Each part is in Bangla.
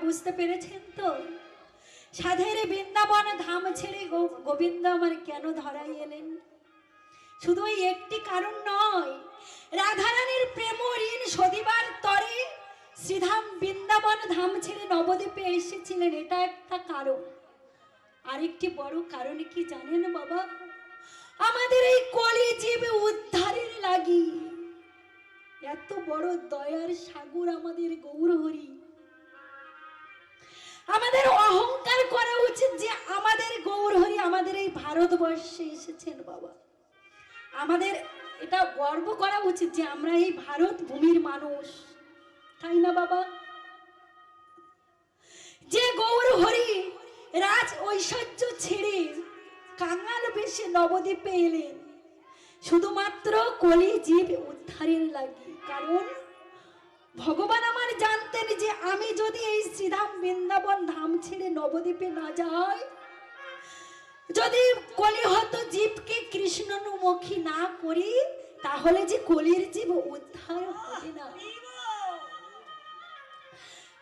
বুঝতে পেরেছেন তো? সাধের বৃন্দাবন ধাম ছেড়ে গোবিন্দ আমার কেন ধরাই এলেন? শুধু এই একটি কারণ নয়, রাধারানীর প্রেম ঋণ শোধিবার তরে শ্রীধাম বৃন্দাবন ধাম ছেড়ে নবদ্বীপে এসেছিলেন, এটা একটা কারণ। আরেকটি বড় কারণ কি জানেন বাবা? আমাদের এই কলি জীব উদ্ধারের লাগি। এত বড় দয়ার সাগর আমাদের গৌরহরি। আমাদের অহংকার করা উচিত যে আমাদের গৌরহরি আমাদের এই ভারতবর্ষে এসেছেন বাবা। আমাদের এটা গর্ব করা উচিত যে আমরা এই ভারত ভূমির মানুষ, তাই না বাবা? যে গৌরহরি রাজ ঐশ্বর্য ছেড়ে কাঙাল বেশে নবদ্বীপে এলেন শুধুমাত্র কলি জীব উদ্ধারের লাগি। কারণ ভগবান আমার জানতেন যে আমি যদি এই শ্রীধাম বৃন্দাবন ধাম ছেড়ে নবদ্বীপে না যাই, যদি কলিহত জীবকে কৃষ্ণনুমুখী না করি, তাহলে যে কলির জীব উদ্ধার হবে না।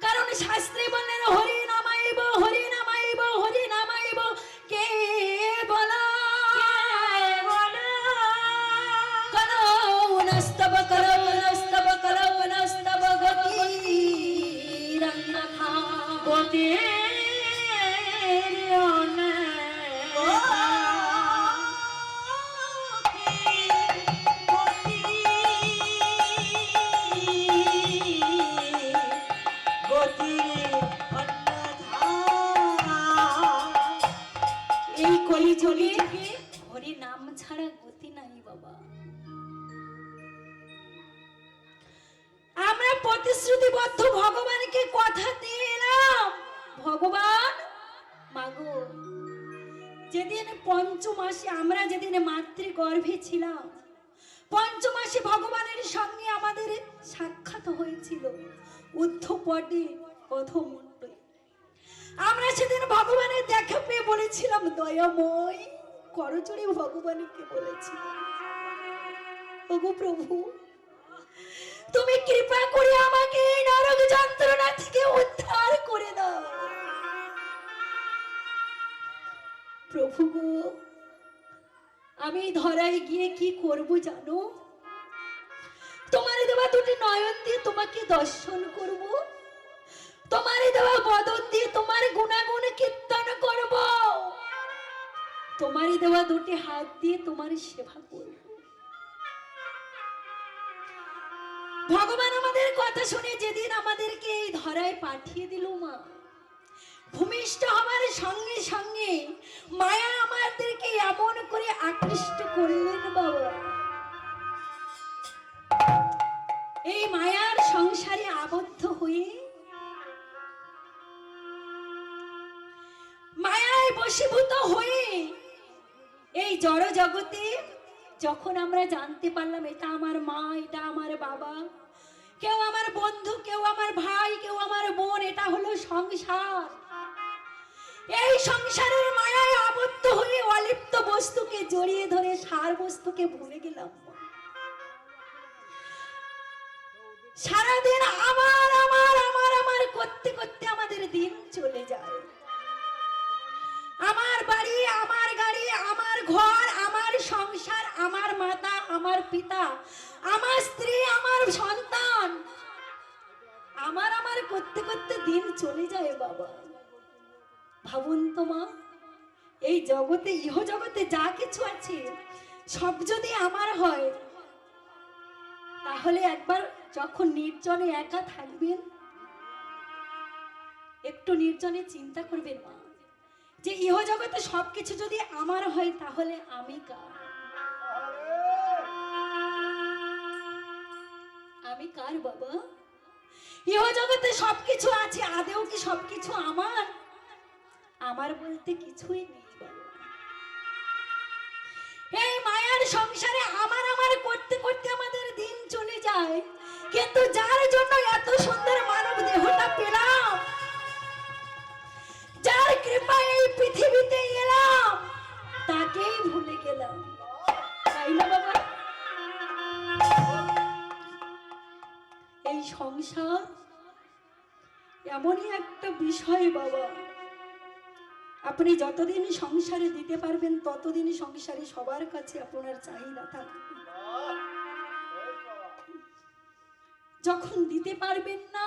কারণ শাস্ত্রে বলেন হরি নামাইব হরি নামাইব হরি নামাইব কে বলা নস্তব করো নস্তব করো নস্তব গতি রঙ্গথা গতি এই কলিযুগে হরি নাম ছাড়া গতি নাই বাবা। আমরা প্রতিশ্রুতিবদ্ধ ভগবানকে কথা দিয়ে এলাম, ভগবান মাগো যেদিন পঞ্চমাসে আমরা যেদিন মাতৃগর্ভে ছিলাম, পঞ্চমাসে ভগবানের সঙ্গে আমাদের সাক্ষাৎ হয়েছিল ঊর্ধ্বপটে অধোমণ্ডলে। আমরা সেদিন ভগবানের দেখা পেয়ে বলেছিলাম দয়াময়, করজোড়ে ভগবানকে বলেছিলাম ওগো প্রভু তুমি কৃপা করে আমাকে এই নরক যন্ত্রণা থেকে উদ্ধার করে দাও। প্রভু গো আমি ধরায় গিয়ে কি করব জানো? তোমার দেওয়া দুটি নয়ন দিয়ে তোমাকে দর্শন করব, তোমার দেওয়া বদন দিয়ে তোমার গুণাগুণ কীর্তন করব, তোমার দেওয়া দুটি হাত দিয়ে তোমার সেবা করব। ভগবান আমাদের কথা শুনে যেদিন আমাদেরকে এই ধরায় পাঠিয়ে দিল মা, ভূমিষ্ঠ হওয়ার সঙ্গে সঙ্গে মায়া আমাদেরকে এমন করে আকৃষ্ট করলেন বাবা, হয়ে মায়ায় বশীভূত হয়ে এই জড় জগতে যখন আমরা জানতে পারলাম এটা আমার মা, এটা আমার বাবা, কেউ আমার বন্ধু, কেউ আমার ভাই, কেউ আমার বোন, এটা হলো সংসার। এই সংসারের মায়ায় আবদ্ধ হয়ে অলিপ্ত বস্তুকে জড়িয়ে ধরে সার বস্তুকে ভুলে গেলাম। সারাদিন আমার আমার আমার আমার করতে করতে আমাদের দিন চলে যায়। আমার বাড়ি, আমার গাড়ি, আমার ঘর, আমার সংসার, আমার মাতা, আমার পিতা, আমার স্ত্রী, আমার সন্তান, আমার আমার করতে করতে দিন চলে যায় বাবা। ভাবুন তো মা, এই জগতে, ইহ জগতে যা কিছু আছে সব যদি আমার হয়, তাহলে একবার যখন নির্জনে একা থাকবেন, একটু নির্জনে চিন্তা করবেন মা, যে ইহ জগতে সবকিছু যদি আমার হয় তাহলে আমি কার? আমি কার বাবা? ইহ জগতে সবকিছু আছে, আদেও কি সবকিছু আমার? আমার বলতে কিছুই নেই বাবা। এই মায়ার সংসারে আমার আমার করতে করতে আমাদের দিন চলে যায়, কিন্তু যার জন্য এত সুন্দর মানব দেহটা পেলাম, যার কৃপায় এই পৃথিবীতে এলাম, তাকেই ভুলে গেলাম, তাই না বাবা? এই সংসার এমনই একটা বিষয় বাবা, আপনি যতদিন সংসারে দিতে পারবেন ততদিন সংসারে সবার কাছে আপনার চাহিদা থাকবে। যখন দিতে পারবেন না,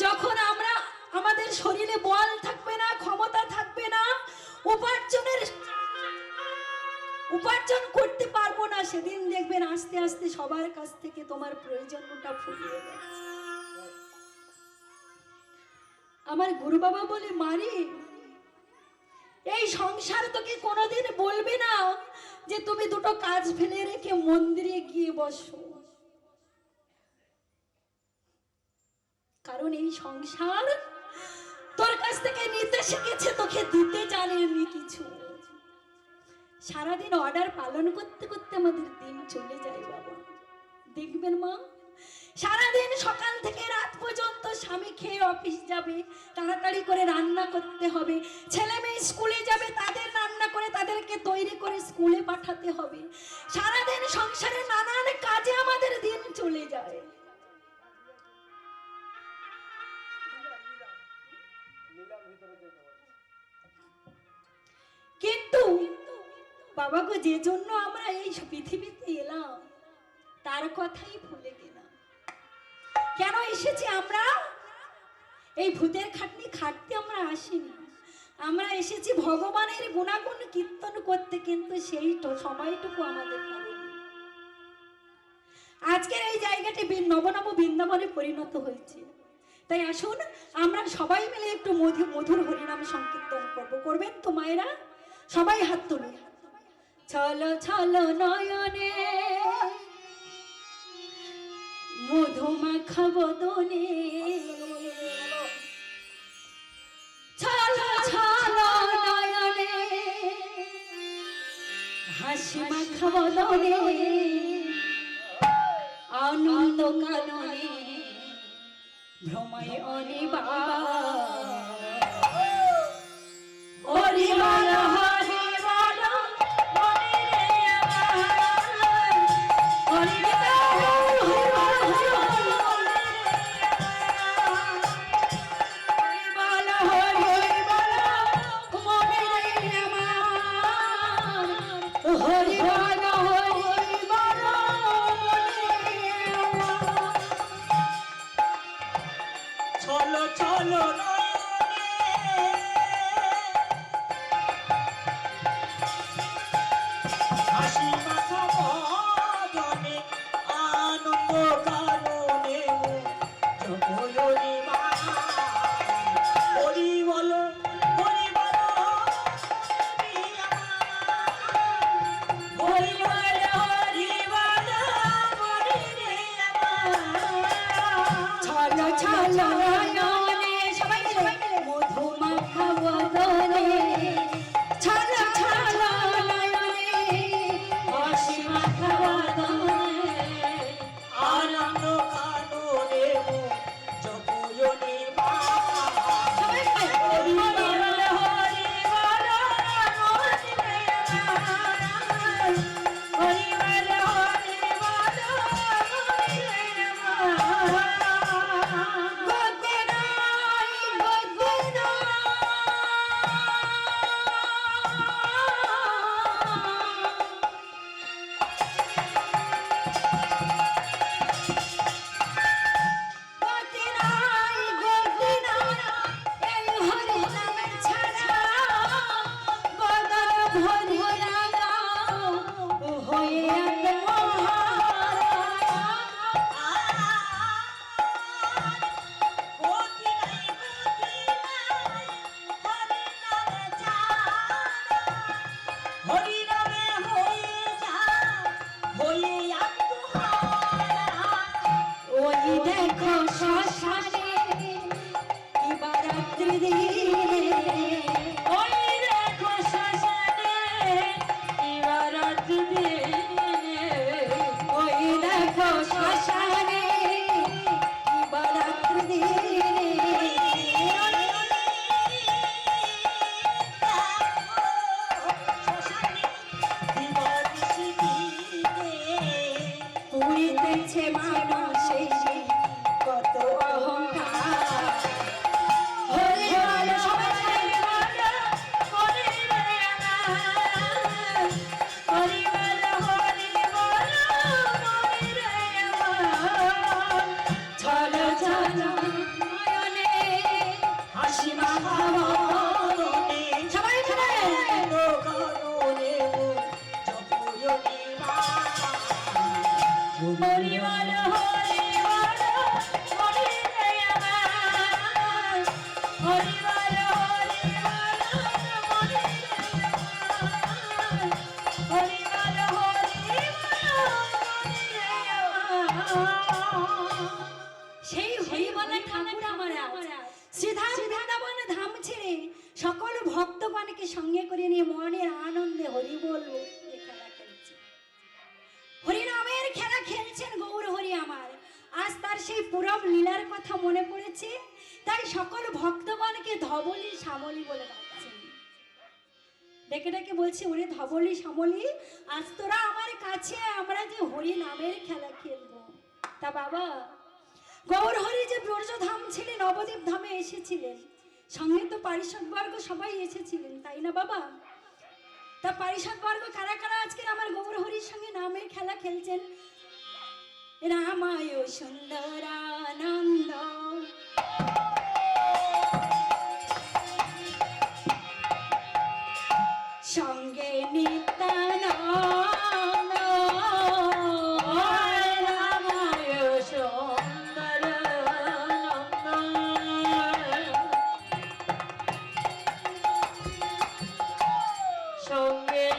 যখন আমরা আমাদের শরীরে বল থাকবে না, ক্ষমতা থাকবে না, উপার্জন করতে পারবো না, সেদিন দেখবেন আস্তে আস্তে সবার কাছ থেকে তোমার প্রয়োজনটা ফুরিয়ে যাচ্ছে। আমার গুরু বাবা বলে, মারি এই সংসার তোকে কোনোদিন বলবে না যে তুমি দুটো কাজ ফেলে রেখে মন্দিরে গিয়ে বসো, কারণ এই সংসার তোর কাছ থেকে নিতে শিখেছে, তোকে দিতে জানেনি কিছু। সারাদিন অর্ডার পালন করতে করতে আমাদের দিন চলে যায় বাবা। দেখবেন মা, সারাদিন সকাল থেকে রাত পর্যন্ত স্বামী খেয়ে অফিস যাবে, তাড়াতাড়ি করে রান্না করতে হবে, ছেলে মেয়ে স্কুলে যাবে, তাদের রান্না করে তাদেরকে তৈরি করে স্কুলে পাঠাতে হবে। সারাদিন সংসারে নানান কাজে আমাদের দিন চলে যায়। কিন্তু বাবা গো, যে জন্য আমরা এই পৃথিবীতে এলাম তার কথাই ভুলে গেলাম। কেন এসেছি আমরা? এই ভূতের খাটনি খাটতে আমরা আসিনি, আমরা এসেছি ভগবানের গুণাগুণ কীর্তন করতে, কিন্তু সেই সময়টুকু আমাদের নেই। আজকের এই জায়গাটি নবনব বৃন্দাবনে পরিণত হয়েছে, তাই আসুন আমরা সবাই মিলে একটু মধুর হরিনাম সংকীর্তন করবো। করবেন তো মায়েরা? সবাই হাত তুলুন। চলো চলো নয়নে মধুমাখা বদনে, চলো চলো নয়নে হাসি মাখা বদনে, আনন্দ কাননে ভ্রময় অনিবার, অনিবার চলো চলো হয়েছে মানুষে কত অহংকার। হরি বল সবাই বলো, হরি বল, হরি বল, হরি বল, হরি রে আমার। চলো চলো নয়নে হাসি মাখাবো, সবাই চলে হরি বল, হরি বল, হরি রে আমার। হরি বল, হরি বল, হরি রে আমার। হরি বল, হরি বল, হরি রে আমার। সেই হরিবলা ঠাকুর আমার শ্রীধাম বৃন্দাবন ধাম ছেড়ে সকল ভক্তগণকে সঙ্গে করে নিয়ে মনের আনন্দে হরি বলবো খেলা খেলছে, হরিনামের খেলা খেলছেন গৌর হরি আমার। আজ তার সেই পুরব লীলার কথা মনে পড়েছে, তাই সকল ভক্তগণকে ধবলি শ্যামলি বলে ডাকছেন। ডেকে ডেকে বলছে, ওরে ধবলি শ্যামলি, আজ তোরা আমার কাছে, আমরা যে হরি নামের খেলা খেলবো। তা বাবা, গৌর হরি যে ব্রজধাম ছিলেন, নবদ্বীপ ধামে এসেছিলেন, সঙ্গে তো পারিষদবর্গ সবাই এসেছিলেন, তাই না বাবা? তা পারিষদবর্গ কারা কারা আজকে আমার গৌর হরির সঙ্গে নামের খেলা খেলছেন? রামায় সুন্দরানন্দ, সঙ্গে নিত্যানন্দ, রামায় সুন্দরানন্দ, সঙ্গে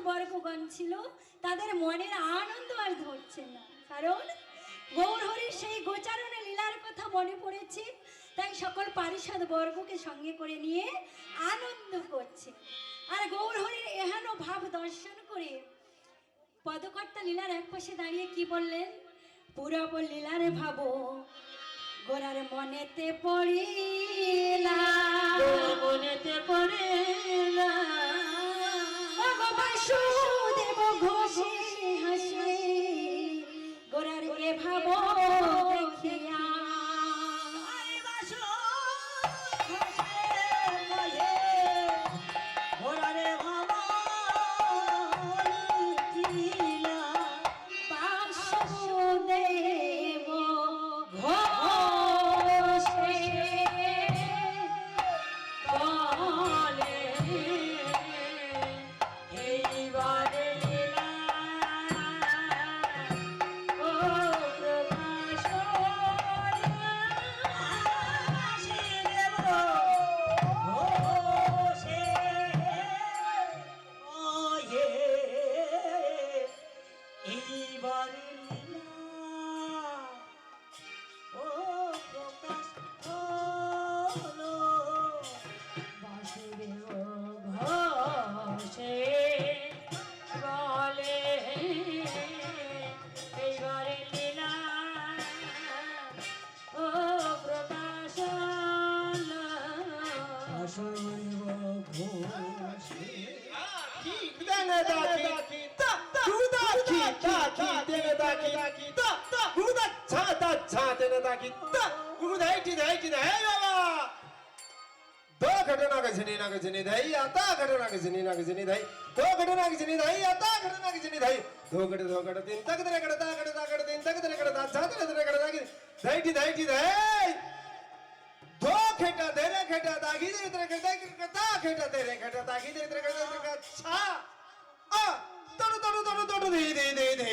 বর্গগণ ছিল, তাদের মনের আনন্দ আর ধরছে না, কারণ গৌর হরির সেই গোচারণে লীলার কথা মনে পড়েছে। তাই সকল পারিষদ বর্গকে সঙ্গে করে নিয়ে আনন্দ করছে। আর গৌর হরির এহেন ভাব দর্শন করে পদকর্তা লীলার এক পাশে দাঁড়িয়ে কি বললেন? পুরব লীলার ভাবো গোরার মনেতে পড়িলা, মনেতে পড়িলা, বাসুদেব ঘোষে হাসে গোরার এ ভাবো দেখিয়া। दो खेटा तेरे खेटा दागी तेरे खेटा करता खेटा तेरे खेटा दागी तेरे खेटा छा आ तोड़ तोड़ तोड़ तोड़ दे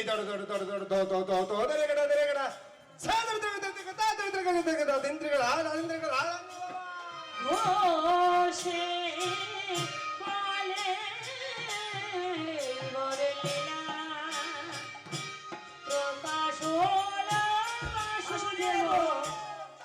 तोड़ तोड़ तोड़ तोड़ दो तेरे खेटा छा तेरे तेरे खेटा तेरे खेटा दिन तेरे खेटा दिन तेरे खेटा ঘোষে বলে বরলীলা প্রকাশ হলো বাসুদেব ঘোষে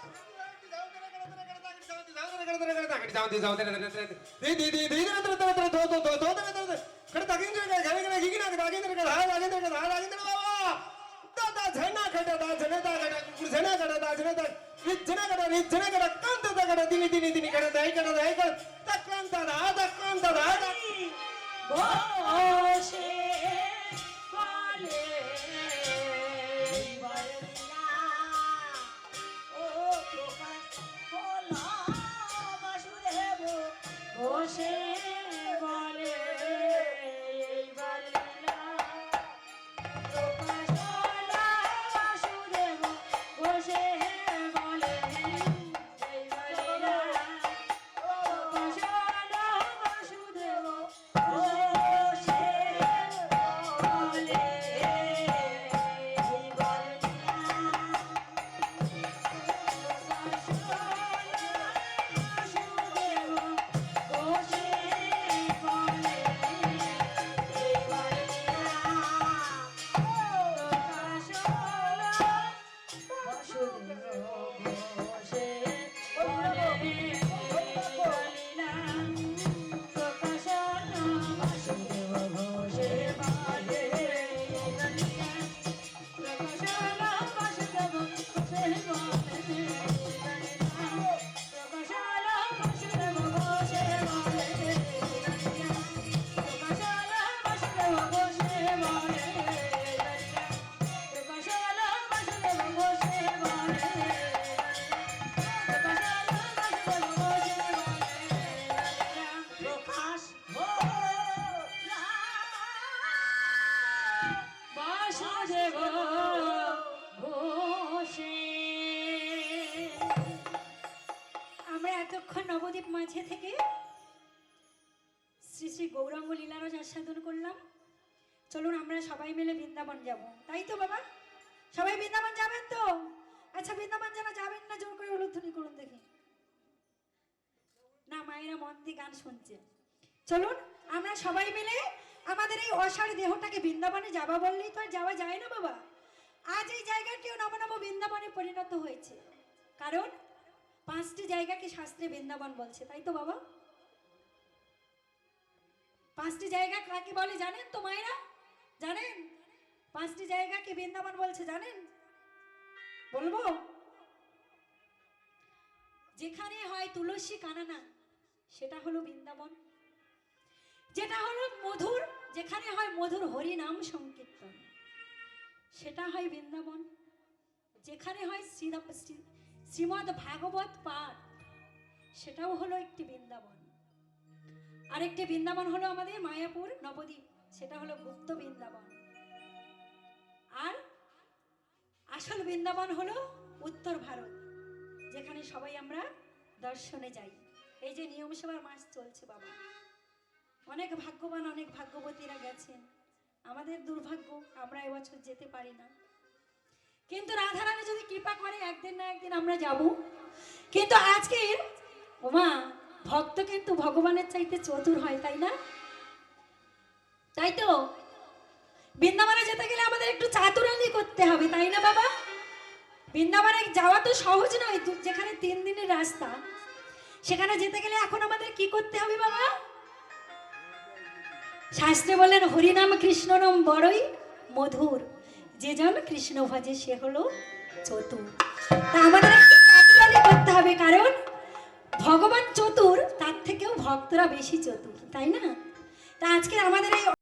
বলে বরলীলা ও প্রকাশ হলো বাসুদেব ঘোষে বলে এইবার লীলা প্রকাশ হলো বাসুদেব ঘোষে বলে এইবার লীলা প্রকাশ হলো বাসুদেব ঘোষে বলে এইবার বাসুদেব ঘোষে। আমরা এতক্ষণ নবদ্বীপ মাঝে থেকে শ্রী শ্রী গৌরাঙ্গ লীলারস আস্বাদন করলাম। চলুন আমরা সবাই মিলে বৃন্দাবন যাব, তাই তো বাবা? সবাই বৃন্দাবন যাবেন তো? আচ্ছা, বৃন্দাবন যারা যাবেন না জোর করে উলুধ্বনি করুন দেখি। না, মায়েরা মন দিয়ে গান শুনছে। চলুন আমরা সবাই মিলে আমাদের এই অসাড় দেহটাকে বৃন্দাবনে যাবা বললেই তো আর যাওয়া যায় না বাবা। আজ এই জায়গাটিও নব নব বৃন্দাবনে পরিণত হয়েছে, কারণ 5টি জায়গাকে শাস্ত্রে বৃন্দাবন বলছে, তাই তো বাবা? 5টি জায়গা কাকে বলে জানেন তো মায়েরা? জানেন 5টি জায়গাকে বৃন্দাবন বলছে? জানেন? বলবো? যেখানে হয় তুলসী কাননা সেটা হলো বৃন্দাবন, যেটা হলো মধুর, যেখানে হয় মধুর হরি নাম সংকীর্তন সেটা হয় বৃন্দাবন, যেখানে হয় শ্রীমদ ভাগবত পাঠ সেটাও হলো একটি বৃন্দাবন। আরেকটি বৃন্দাবন হলো আমাদের মায়াপুর নবদ্বীপ, সেটা হলো গুপ্ত বৃন্দাবন। আর আসল বৃন্দাবন হলো উত্তর ভারত, যেখানে সবাই আমরা দর্শনে যাই। এই যে নিয়ম সেবার মাস চলছে বাবা, অনেক ভাগ্যবান অনেক ভাগ্যবতীরা গেছেন, আমাদের দুর্ভাগ্য আমরা এবছর যেতে পারি না। কিন্তু রাধারানী যদি কৃপা করে একদিন না একদিন আমরা যাব। কিন্তু আজকের ওমা ভক্ত কিন্তু ভগবানের চাইতে চতুর হয়, তাই না? তাই তো বৃন্দাবনে যেতে গেলে আমাদের একটু চাতুরানি করতে হবে, তাই না বাবা? বৃন্দাবনে যাওয়া তো সহজ নয়, যেখানে 3 দিনের রাস্তা, সেখানে যেতে গেলে এখন আমাদের কি করতে হবে বাবা? শাস্ত্রে বলেন হরিনাম কৃষ্ণ নাম বড়ই মধুর, যে জন কৃষ্ণ ভজে সে হলো চতুর। তা আমাদের একটু চাতুরানি করতে হবে, কারণ ভগবান চতুর, তার থেকে ভক্তরা বেশি চতুর, তাই না? তা আজকে আমাদের এই